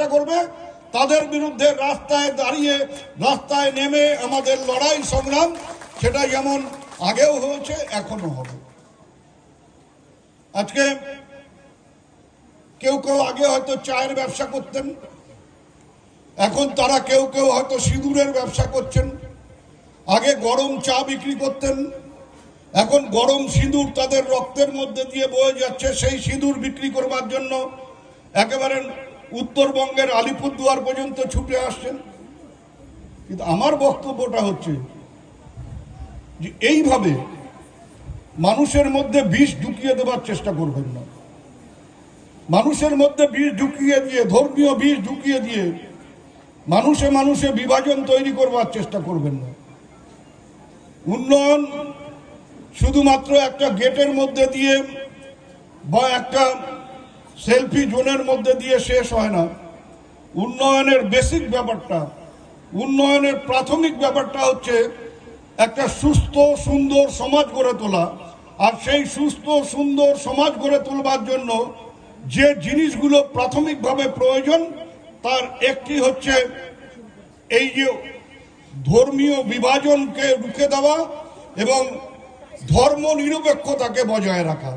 চেষ্টা করবে, তাদের বিরুদ্ধে রাস্তায় দাঁড়িয়ে রাস্তায় নেমে আমাদের লড়াই সংগ্রাম সেটা যেমন আগেও হয়েছে এখনো হবে। আজকে কেউ কেউ আগে হয়তো চায়ের ব্যবসা করতেন, এখন তারা কেউ কেউ হয়তো সিঁদুরের ব্যবসা করছেন। আগে গরম চা বিক্রি করতেন, এখন গরম সিঁদুর তাদের রক্তের মধ্যে দিয়ে বয়ে যাচ্ছে। সেই সিঁদুর বিক্রি করবার জন্য একেবারে উত্তরবঙ্গের আলিপুরদুয়ার পর্যন্ত ছুটে আসছেন। কিন্তু আমার বক্তব্যটা হচ্ছে যে এইভাবে মানুষের মধ্যে বিষ ঢুকিয়ে দেওয়ার চেষ্টা করবেন না। মানুষের মধ্যে বিষ ঢুকিয়ে দিয়ে, ধর্মীয় বিষ ঢুকিয়ে দিয়ে মানুষে মানুষে বিভাজন তৈরি করবার চেষ্টা করবেন না। উন্নয়ন শুধুমাত্র একটা গেটের মধ্যে দিয়ে বা একটা সেলফি জোনের মধ্যে দিয়ে শেষ হয় না। উন্নয়নের বেসিক ব্যাপারটা, উন্নয়নের প্রাথমিক ব্যাপারটা হচ্ছে একটা সুস্থ সুন্দর সমাজ গড়ে তোলা। আর সেই সুস্থ সুন্দর সমাজ গড়ে তোলবার জন্য যে জিনিসগুলো প্রাথমিকভাবে প্রয়োজন তার একটি হচ্ছে এই যে ধর্মীয় বিভাজনকে রুখে দেওয়া এবং ধর্ম নিরপেক্ষতাকে বজায় রাখা।